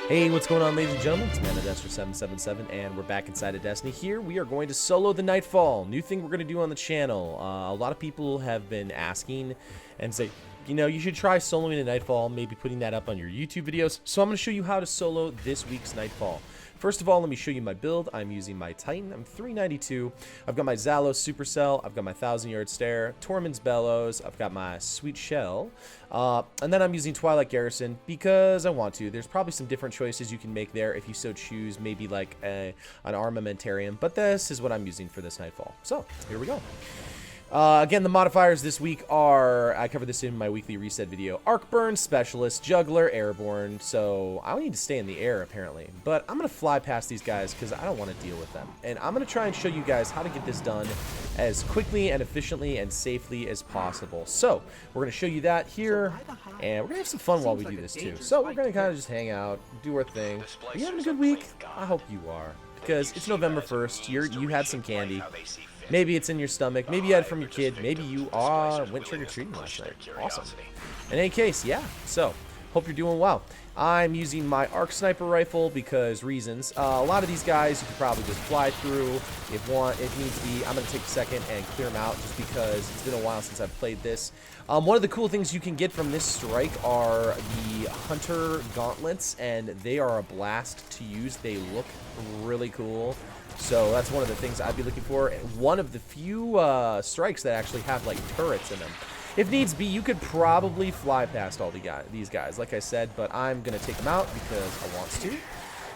Hey, what's going on, ladies and gentlemen? It's Mano 777, and we're back inside of Destiny. Here, we are going to solo the Nightfall. New thing we're going to do on the channel. A lot of people have been asking and say, you know, you should try soloing the Nightfall, maybe putting that up on your YouTube videos. So I'm going to show you how to solo this week's Nightfall. First of all, let me show you my build. I'm using my Titan. I'm 392. I've got my Zalos Supercell. I've got my 1,000-yard stare, Tormund's Bellows. I've got my Sweet Shell. And then I'm using Twilight Garrison because I want to. There's probably some different choices you can make there if you so choose, maybe like an Armamentarium. But this is what I'm using for this Nightfall. So, here we go. Again, the modifiers this week are, I covered this in my weekly reset video, Arcburn, Specialist, Juggler, Airborne, so I need to stay in the air apparently, but I'm going to fly past these guys because I don't want to deal with them, and I'm going to try and show you guys how to get this done as quickly and efficiently and safely as possible. So, we're going to show you that here, and we're going to have some fun while we do this too. So, we're going to kind of just hang out, do our thing. Are you having a good week? I hope you are, because it's November 1st, you had some candy. Maybe it's in your stomach. Maybe you had it from your kid. Maybe you went trick-or-treating last night. Awesome. In any case, yeah. So, hope you're doing well. I'm using my Arc Sniper Rifle because reasons. A lot of these guys you can probably just fly through if needs be. I'm going to take a second and clear them out just because it's been a while since I've played this. One of the cool things you can get from this strike are the Hunter Gauntlets, and they are a blast to use. They look really cool. So that's one of the things I'd be looking for. One of the few strikes that actually have like turrets in them. If needs be, you could probably fly past all these guys, like I said, but I'm going to take them out because I want to.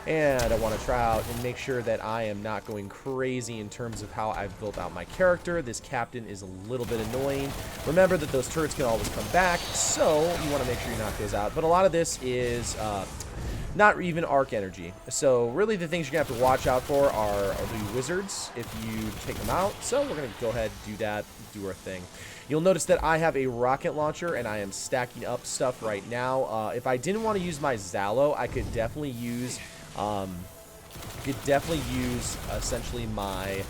And I want to try out and make sure that I am not going crazy in terms of how I've built out my character. This captain is a little bit annoying. Remember that those turrets can always come back, so you want to make sure you knock those out. But a lot of this is not even arc energy. So really the things you're going to have to watch out for are the wizards if you take them out. So we're going to go ahead and do that, do our thing. You'll notice that I have a rocket launcher and I am stacking up stuff right now. If I didn't want to use my Zalo, I could definitely use essentially my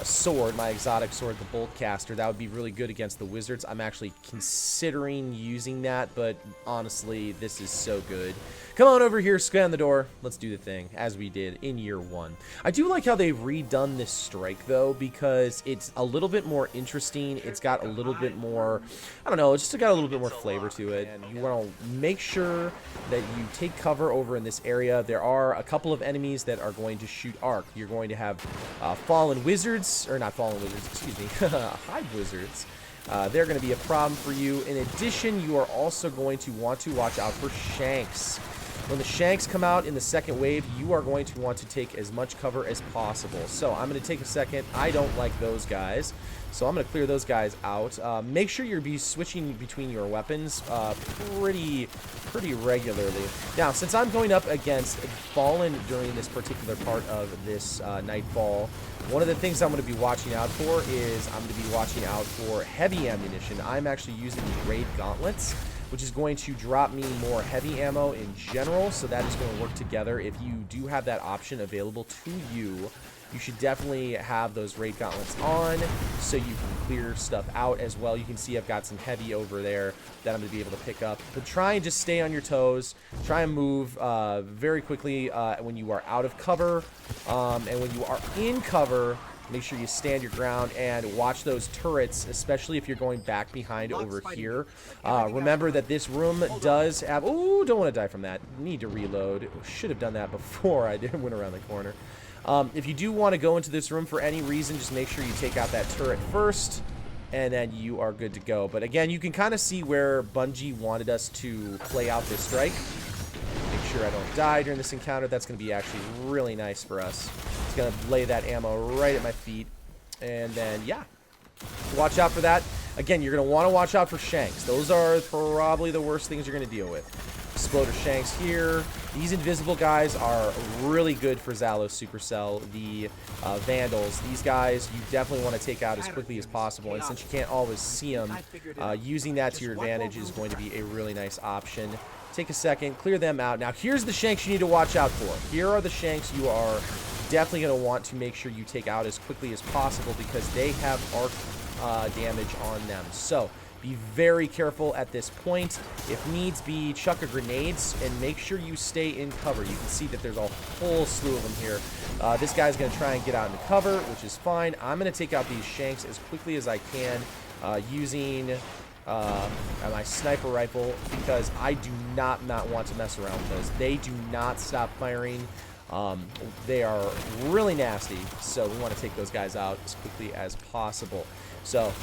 sword, my exotic sword, the Bolt Caster. That would be really good against the wizards. I'm actually considering using that, but honestly, this is so good. Come on over here, scan the door. Let's do the thing, as we did in year one. I do like how they've redone this strike, though, because it's a little bit more interesting. It's got a little bit more, I don't know, it's just got a little bit more flavor to it. You want to make sure that you take cover over in this area. There are a couple of enemies that are going to shoot arc. You're going to have fallen wizards, or not fallen wizards, excuse me, hive wizards. They're going to be a problem for you. In addition, you are also going to want to watch out for shanks. When the shanks come out in the second wave, you are going to want to take as much cover as possible. So I'm going to take a second. I don't like those guys, so I'm going to clear those guys out. Make sure you're switching between your weapons pretty regularly. Now, since I'm going up against Fallen during this particular part of this Nightfall, one of the things I'm going to be watching out for is I'm going to be watching out for heavy ammunition. I'm actually using the Raid Gauntlets, which is going to drop me more heavy ammo in general, so that is going to work together. If you do have that option available to you, you should definitely have those Raid Gauntlets on so you can clear stuff out as well. You can see I've got some heavy over there that I'm going to be able to pick up. But try and just stay on your toes. Try and move very quickly when you are out of cover. And when you are in cover, make sure you stand your ground and watch those turrets, especially if you're going back behind over here. Remember that this room does have... Ooh, don't want to die from that. Need to reload. Should have done that before I went around the corner. If you do want to go into this room for any reason, just make sure you take out that turret first, and then you are good to go. But again, you can kind of see where Bungie wanted us to play out this strike. Make sure I don't die during this encounter. That's going to be actually really nice for us. It's going to lay that ammo right at my feet. And then, yeah, watch out for that. Again, you're going to want to watch out for shanks. Those are probably the worst things you're going to deal with. Exploder shanks here. These invisible guys are really good for Zalos Supercell. The Vandals, these guys you definitely want to take out as quickly as possible. And since you can't always see them, using that to your advantage is going to be a really nice option. Take a second, clear them out. Now here's the shanks you need to watch out for. Here are the shanks you are definitely going to want to make sure you take out as quickly as possible because they have arc damage on them. So Be very careful at this point. If needs be, chuck a grenades and make sure you stay in cover. You can see that there's a whole slew of them here. This guy's going to try and get out into cover, which is fine. I'm going to take out these shanks as quickly as I can using my sniper rifle, because I do not want to mess around with those. They do not stop firing. They are really nasty, so we want to take those guys out as quickly as possible. So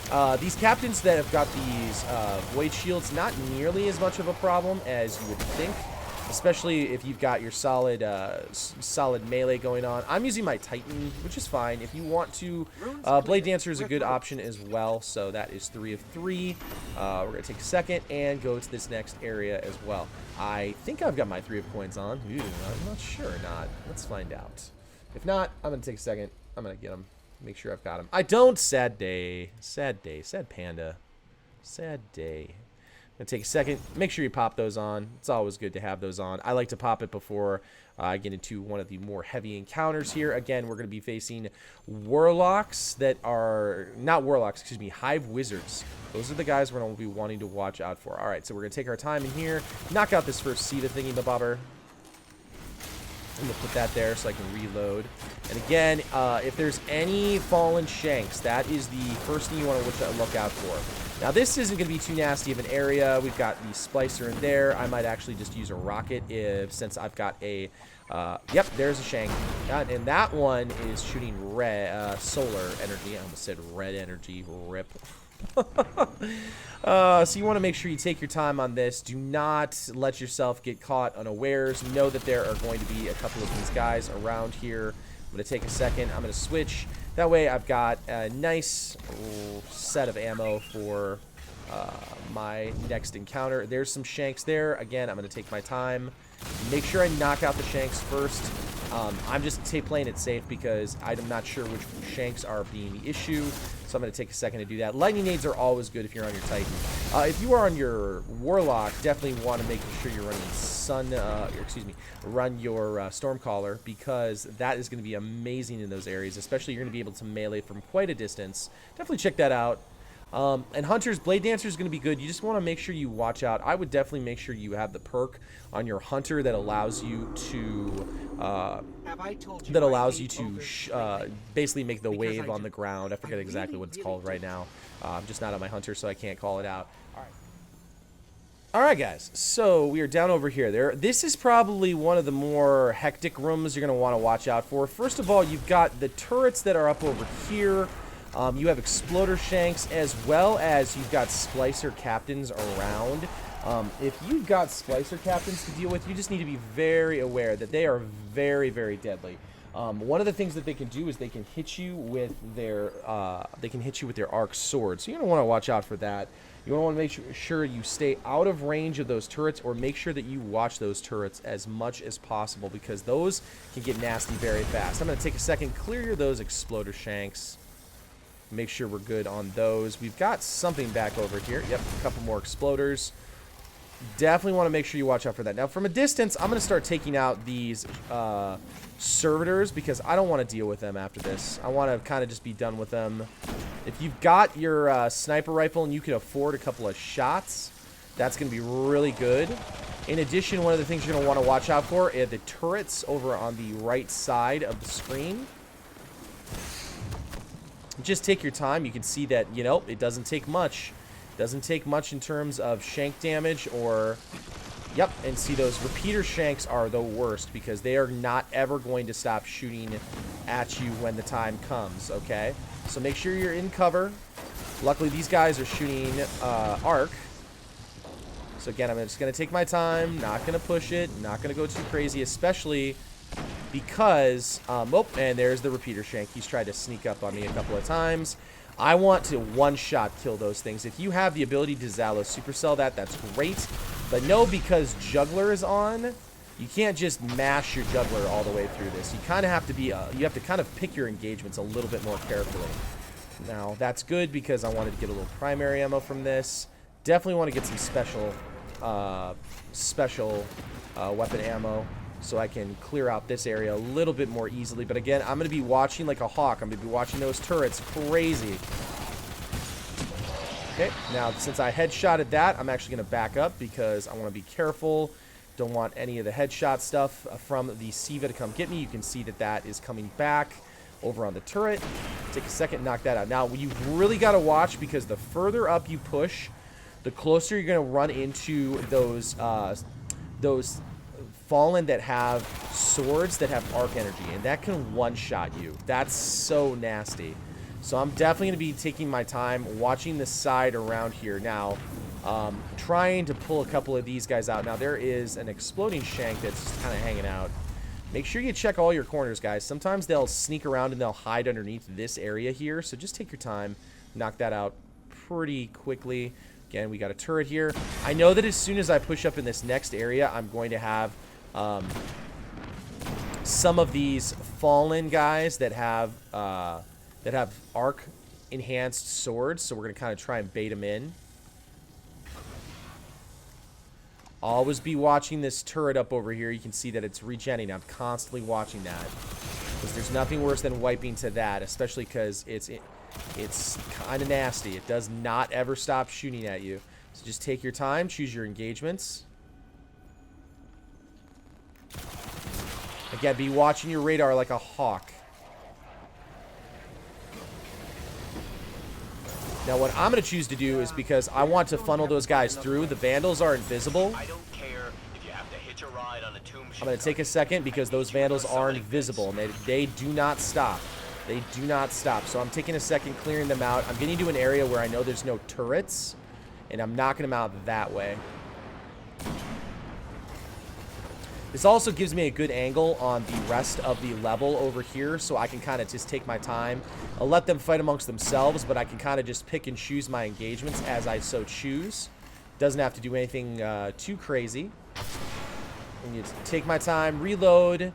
these captains that have got these void shields, not nearly as much of a problem as you would think, especially if you've got your solid melee going on. I'm using my Titan, which is fine. If you want to, Blade Dancer is a good option as well, so that is 3 of 3. We're going to take a second and go to this next area as well. I think I've got my 3 of coins on. Ooh, I'm not sure or not. Let's find out. If not, I'm going to take a second. I'm going to get them. Make sure I've got them. I don't. Sad day. Sad day. Sad panda. Sad day. I'm going to take a second. Make sure you pop those on. It's always good to have those on. I like to pop it before I get into one of the more heavy encounters here. Again, we're going to be facing warlocks that are... Not warlocks, excuse me. Hive wizards. Those are the guys we're going to be wanting to watch out for. Alright, so we're going to take our time in here. Knock out this first Sita thingy-babobber. I'm going to put that there so I can reload. And again, if there's any fallen shanks, that is the first thing you want to look out for. Now, this isn't going to be too nasty of an area. We've got the Splicer in there. I might actually just use a rocket since I've got a... yep, there's a shank. And that one is shooting solar energy. I almost said red energy. Rip. So you want to make sure you take your time on this. Do not let yourself get caught unawares. Know that there are going to be a couple of these guys around here. I'm going to take a second. I'm going to switch. That way I've got a nice set of ammo for my next encounter. There's some shanks there. Again, I'm going to take my time. Make sure I knock out the shanks first. I'm just playing it safe because I'm not sure which shanks are being the issue. So I'm going to take a second to do that. Lightning nades are always good if you're on your Titan. If you are on your Warlock, definitely want to make sure you're running run your Stormcaller, because that is going to be amazing in those areas. Especially you're going to be able to melee from quite a distance. Definitely check that out. And Hunter's Blade Dancer is going to be good. You just want to make sure you watch out. I would definitely make sure you have the perk on your Hunter that allows you to basically make the wave on the ground. I forget exactly what it's called right now. I'm just not on my Hunter, so I can't call it out. All right, guys. So we are down over here. This is probably one of the more hectic rooms you're going to want to watch out for. First of all, you've got the turrets that are up over here. You have exploder shanks, as well as you've got splicer captains around. If you've got splicer captains to deal with, you just need to be very aware that they are very, very deadly. One of the things that they can do is they can hit you with their arc sword. So you're gonna want to watch out for that. You want to make sure you stay out of range of those turrets, or make sure that you watch those turrets as much as possible, because those can get nasty very fast. I'm going to take a second, clear those exploder shanks. Make sure we're good on those. We've got something back over here. Yep, a couple more exploders. Definitely want to make sure you watch out for that. Now, from a distance, I'm going to start taking out these servitors, because I don't want to deal with them after this. I want to kind of just be done with them. If you've got your sniper rifle and you can afford a couple of shots, that's going to be really good. In addition, one of the things you're going to want to watch out for are the turrets over on the right side of the screen. Just take your time. You can see that, you know, it doesn't take much. Doesn't take much in terms of shank damage or... Yep, and see, those repeater shanks are the worst, because they are not ever going to stop shooting at you when the time comes, okay? So make sure you're in cover. Luckily, these guys are shooting arc. So again, I'm just going to take my time, not going to push it, not going to go too crazy, especially because... oh, and there's the repeater shank. He's tried to sneak up on me a couple of times. I want to one-shot kill those things. If you have the ability to Zalo Supercell that's great. But no, because Juggler is on, you can't just mash your Juggler all the way through this. You kind of have to be, you have to kind of pick your engagements a little bit more carefully. Now, that's good because I wanted to get a little primary ammo from this. Definitely want to get some special weapon ammo, so I can clear out this area a little bit more easily. But again, I'm going to be watching like a hawk. I'm going to be watching those turrets crazy. Okay, now since I headshotted that, I'm actually going to back up because I want to be careful. Don't want any of the headshot stuff from the Siva to come get me. You can see that that is coming back over on the turret. Take a second, knock that out. Now, you've really got to watch because the further up you push, the closer you're going to run into those Fallen that have swords that have arc energy, and that can one-shot you. That's so nasty. So I'm definitely going to be taking my time watching the side around here. Now, trying to pull a couple of these guys out. Now, there is an exploding shank that's just kind of hanging out. Make sure you check all your corners, guys. Sometimes they'll sneak around and they'll hide underneath this area here. So just take your time. Knock that out pretty quickly. Again, we got a turret here. I know that as soon as I push up in this next area, I'm going to have some of these fallen guys that have arc enhanced swords. So we're going to kind of try and bait them in. Always be watching this turret up over here. You can see that it's regenning. I'm constantly watching that. Because there's nothing worse than wiping to that, especially because it's kind of nasty. It does not ever stop shooting at you. So just take your time, choose your engagements. Again, be watching your radar like a hawk. Now, what I'm going to choose to do is because I want to funnel those guys through. The Vandals are invisible. I don't care if you have to hitch a ride on a tomb. I'm going to take a second because those Vandals are invisible, and they do not stop. They do not stop. So I'm taking a second, clearing them out. I'm getting to an area where I know there's no turrets, and I'm knocking them out that way. This also gives me a good angle on the rest of the level over here, so I can kind of just take my time. I'll let them fight amongst themselves, but I can kind of just pick and choose my engagements as I so choose. Doesn't have to do anything too crazy. And you take my time, reload,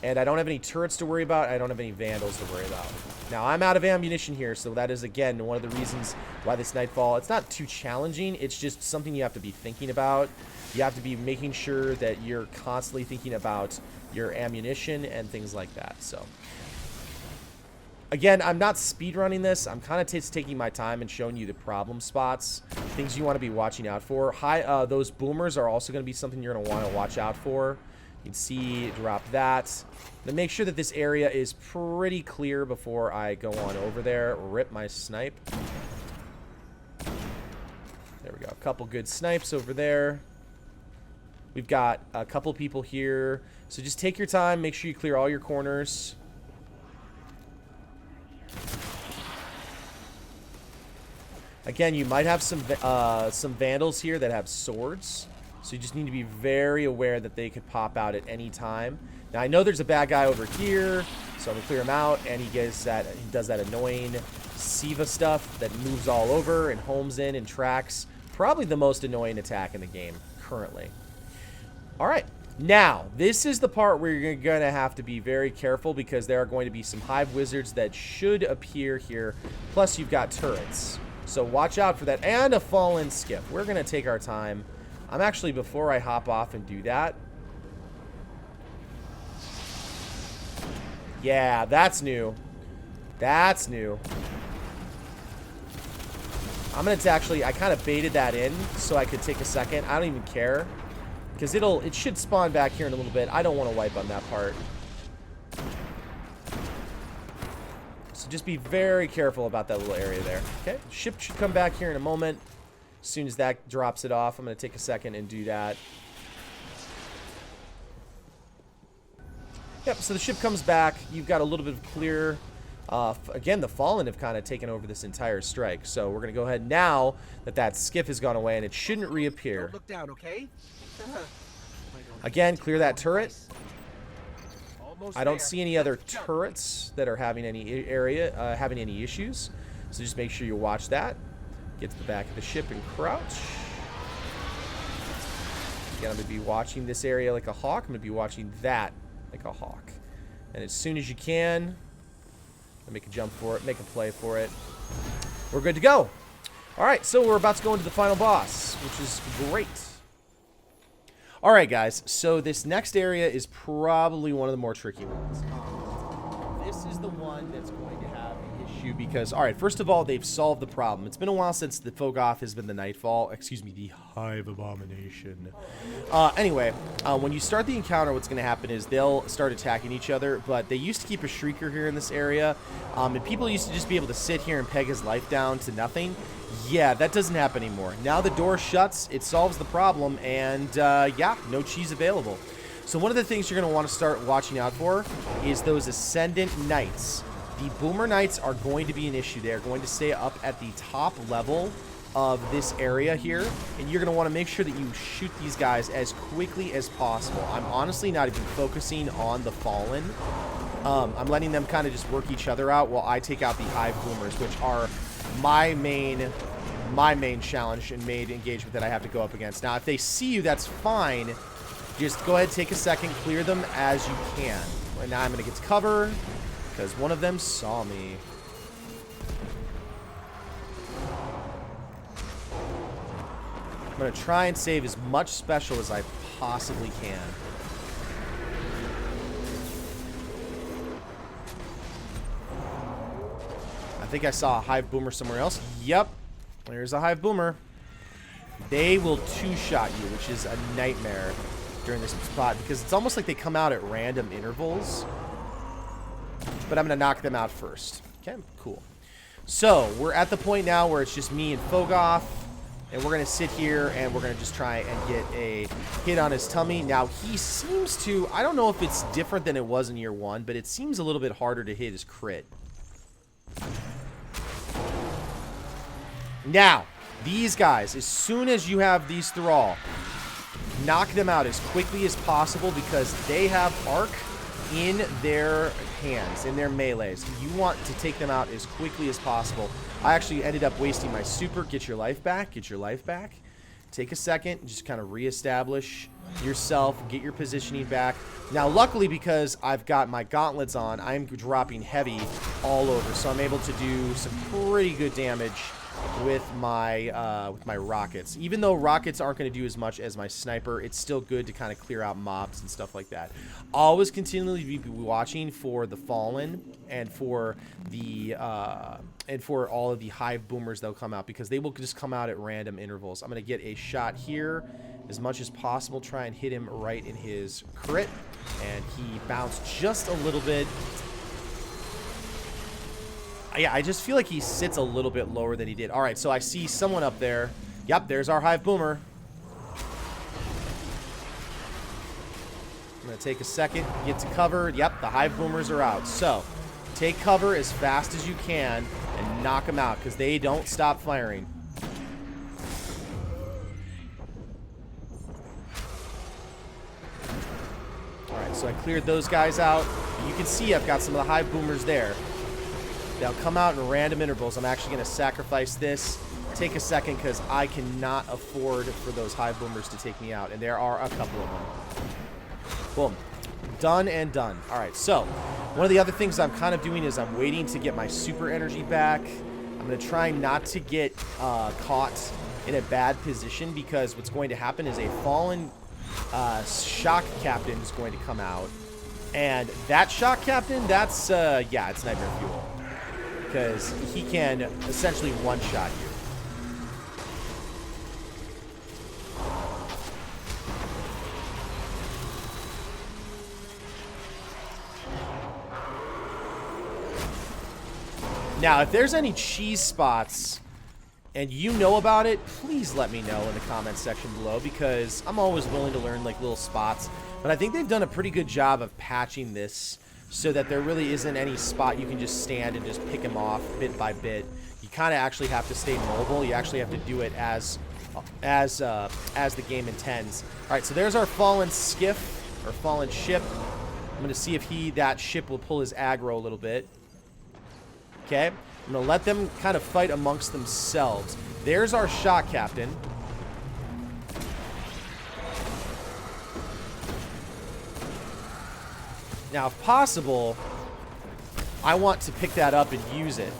and I don't have any turrets to worry about. I don't have any Vandals to worry about. Now, I'm out of ammunition here, so that is, again, one of the reasons why this Nightfall, it's not too challenging. It's just something you have to be thinking about. You have to be making sure that you're constantly thinking about your ammunition and things like that. So, again, I'm not speedrunning this. I'm kind of just taking my time and showing you the problem spots, things you want to be watching out for. Those boomers are also going to be something you're going to want to watch out for. You can see, drop that. Then make sure that this area is pretty clear before I go on over there. Rip my snipe. There we go. A couple good snipes over there. We've got a couple people here. So just take your time. Make sure you clear all your corners. Again, you might have some Vandals here that have swords. So you just need to be very aware that they could pop out at any time. Now, I know there's a bad guy over here, so I'm going to clear him out. And he does that annoying Siva stuff that moves all over and homes in and tracks. Probably the most annoying attack in the game currently. All right. Now, this is the part where you're going to have to be very careful because there are going to be some hive wizards that should appear here. Plus, you've got turrets. So watch out for that. And a fallen skiff. We're going to take our time. I'm actually, before I hop off and do that. Yeah, that's new. That's new. I'm going to actually, I kind of baited that in so I could take a second. I don't even care. Because it should spawn back here in a little bit. I don't want to wipe on that part. So just be very careful about that little area there. Okay, ship should come back here in a moment. As soon as that drops it off, I'm going to take a second and do that. Yep, so the ship comes back. You've got a little bit of clear. Again, the Fallen have kind of taken over this entire strike. So we're going to go ahead now that skiff has gone away, and it shouldn't reappear. Don't look down, okay? Again, clear that turret. I don't see any other turrets that are having any issues. So just make sure you watch that. Get to the back of the ship and crouch. Again, I'm going to be watching this area like a hawk. I'm going to be watching that like a hawk. And as soon as you can, make a jump for it, make a play for it. We're good to go. All right, so we're about to go into the final boss, which is great. All right, guys, so this next area is probably one of the more tricky ones. This is the one that's going to have an issue because, all right, first of all, they've solved the problem. It's been a while since the Fogoth has been the Nightfall. Excuse me, the Hive Abomination. Anyway, when you start the encounter, what's going to happen is they'll start attacking each other, but they used to keep a Shrieker here in this area, and people used to just be able to sit here and peg his life down to nothing. Yeah, that doesn't happen anymore. Now the door shuts, it solves the problem, and yeah, no cheese available. So one of the things you're going to want to start watching out for is those Ascendant Knights. The Boomer Knights are going to be an issue. They are going to stay up at the top level of this area here, and you're going to want to make sure that you shoot these guys as quickly as possible. I'm honestly not even focusing on the Fallen. I'm letting them kind of just work each other out while I take out the Hive Boomers, which are my main challenge and main engagement that I have to go up against. Now, if they see you, that's fine. Just go ahead, take a second, clear them as you can. And now I'm going to get to cover because one of them saw me. I'm going to try and save as much special as I possibly can. I think I saw a Hive Boomer somewhere else. Yep, there's a Hive Boomer. They will two-shot you, which is a nightmare during this spot because it's almost like they come out at random intervals. But I'm going to knock them out first. Okay, cool. So, we're at the point now where it's just me and Fogoth. And we're going to sit here and we're going to just try and get a hit on his tummy. Now, he seems to... I don't know if it's different than it was in year one, but it seems a little bit harder to hit his crit. Now, these guys, as soon as you have these Thrall, knock them out as quickly as possible because they have arc in their hands, in their melees. You want to take them out as quickly as possible. I actually ended up wasting my super. Get your life back. Get your life back. Take a second. Just kind of reestablish yourself. Get your positioning back. Now, luckily, because I've got my gauntlets on, I'm dropping heavy all over. So I'm able to do some pretty good damage with my rockets. Even though rockets aren't going to do as much as my sniper, it's still good to kind of clear out mobs and stuff like that. Always continually be watching for the Fallen and for the and for all of the Hive Boomers that'll come out because they will just come out at random intervals. I'm going to get a shot here as much as possible. Try and hit him right in his crit, and he bounced just a little bit. Yeah, I just feel like he sits a little bit lower than he did. All right, so I see someone up there. Yep, there's our Hive Boomer. I'm going to take a second, get to cover. Yep, the Hive Boomers are out. So, take cover as fast as you can and knock them out because they don't stop firing. All right, so I cleared those guys out. You can see I've got some of the Hive Boomers there. They'll come out in random intervals. I'm actually going to sacrifice this. Take a second because I cannot afford for those Hive Boomers to take me out. And there are a couple of them. Boom. Done and done. All right, so one of the other things I'm kind of doing is I'm waiting to get my super energy back. I'm going to try not to get caught in a bad position because what's going to happen is a Fallen Shock Captain is going to come out. And that Shock Captain, that's, yeah, it's Nightmare Fuel. Because he can essentially one-shot you. Now, if there's any cheese spots and you know about it, please let me know in the comments section below because I'm always willing to learn like little spots. But I think they've done a pretty good job of patching this so that there really isn't any spot you can just stand and just pick him off bit by bit. You kind of actually have to stay mobile. You actually have to do it as the game intends. All right, so there's our Fallen Skiff, or Fallen Ship. I'm going to see if that ship will pull his aggro a little bit. Okay, I'm going to let them kind of fight amongst themselves. There's our Shock Captain. Now, if possible, I want to pick that up and use it.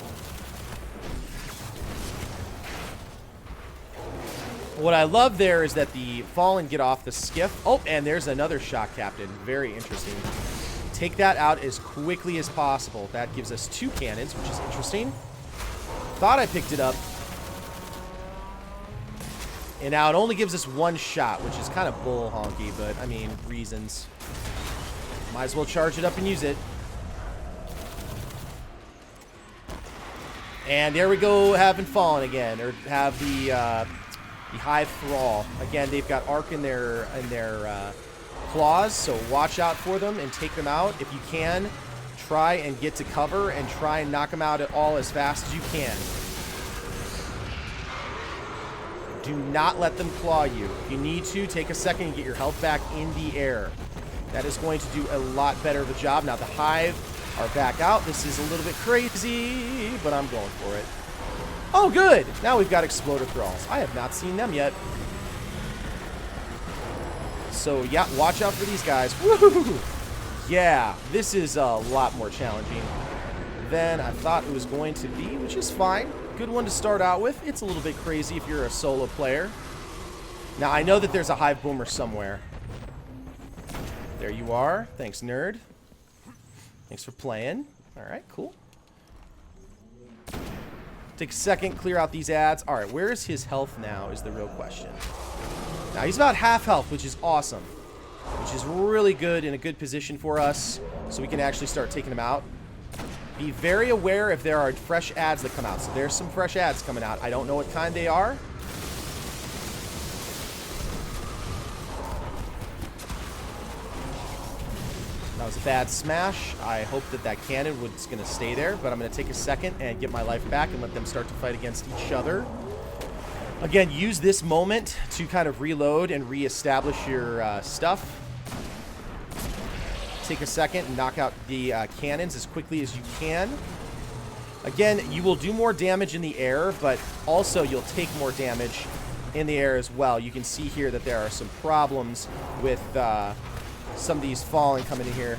What I love there is that the Fallen get off the skiff. Oh, and there's another Shock Captain. Very interesting. Take that out as quickly as possible. That gives us 2 cannons, which is interesting. thought I picked it up. And now it only gives us one shot, which is kind of bull honky, but I mean, reasons. Might as well charge it up and use it. And there we go, having fallen again, or have the Hive Thrall. Again, they've got arc in their claws, so watch out for them and take them out if you can. Try and get to cover and try and knock them out at all as fast as you can. Do not let them claw you. If you need to, take a second and get your health back in the air. That is going to do a lot better of a job. Now the Hive are back out. This is a little bit crazy, but I'm going for it. Oh, good. Now we've got Exploder Thralls. I have not seen them yet. So, yeah, watch out for these guys. Woohoo! Yeah, this is a lot more challenging than I thought it was going to be, which is fine. Good one to start out with. It's a little bit crazy if you're a solo player. Now, I know that there's a Hive Boomer somewhere. There you are. Thanks, nerd. Thanks for playing. All right, cool. Take a second, clear out these ads. All right, where is his health now is the real question. Now, he's about half health, which is awesome. Which is really good, in a good position for us, so we can actually start taking him out. Be very aware if there are fresh ads that come out. So there's some fresh ads coming out. I don't know what kind they are. That was a bad smash. I hope that that cannon was going to stay there, but I'm going to take a second and get my life back and let them start to fight against each other. Again, use this moment to kind of reload and reestablish your stuff. Take a second and knock out the cannons as quickly as you can. Again, you will do more damage in the air, but also you'll take more damage in the air as well. You can see here that there are some problems with some of these falling coming in here.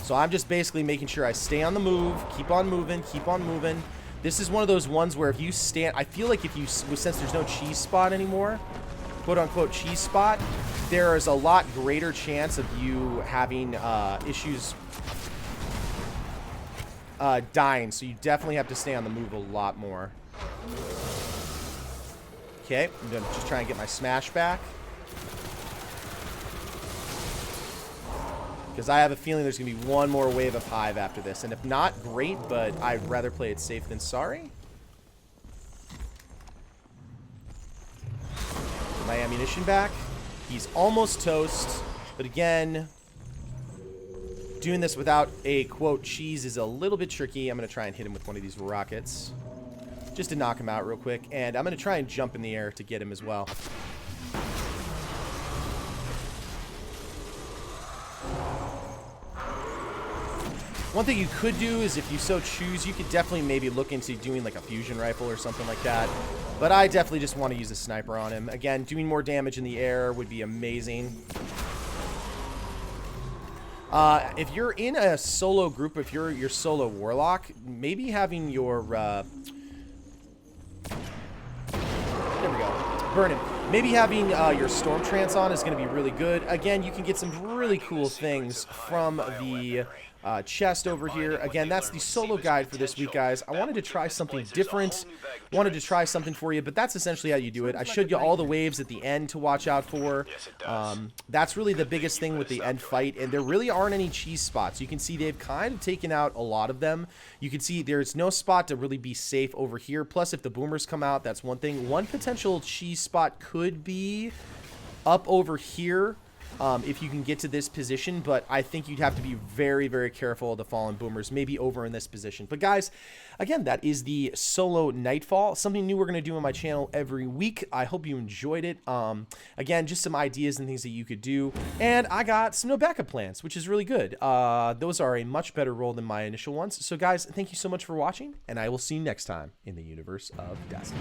So I'm just basically making sure I stay on the move, keep on moving, keep on moving. This is one of those ones where if you stand, I feel like if you, since there's no cheese spot anymore, quote unquote cheese spot, there is a lot greater chance of you having issues dying. So you definitely have to stay on the move a lot more. Okay, I'm gonna just try and get my smash back. Because I have a feeling there's going to be one more wave of Hive after this. And if not, great, but I'd rather play it safe than sorry. Get my ammunition back. He's almost toast. But again, doing this without a, quote, cheese is a little bit tricky. I'm going to try and hit him with one of these rockets. Just to knock him out real quick. And I'm going to try and jump in the air to get him as well. One thing you could do is, if you so choose, you could definitely maybe look into doing like a fusion rifle or something like that. But I definitely just want to use a sniper on him. Again, doing more damage in the air would be amazing. If you're in a solo group, if you're your solo warlock, maybe having your... there we go. Burn him. Maybe having your Storm Trance on is going to be really good. Again, you can get some really cool things from the... chest over here. Again, that's the solo guide for this week, guys. I wanted to try something different. Wanted to try something for you, but that's essentially how you do it. I showed you all the waves at the end to watch out for. That's really the biggest thing with the end fight, and there really aren't any cheese spots. You can see they've kind of taken out a lot of them. You can see there's no spot to really be safe over here. Plus, if the boomers come out, that's one thing. One potential cheese spot could be up over here. If you can get to this position, but I think you'd have to be very, very careful of the fallen boomers, maybe over in this position. But guys, again, that is the solo Nightfall, something new we're going to do on my channel every week. I hope you enjoyed it. Again, just some ideas and things that you could do, and I got some no backup plans, which is really good. Those are a much better role than my initial ones. So guys, thank you so much for watching, and I will see you next time in the universe of Destiny.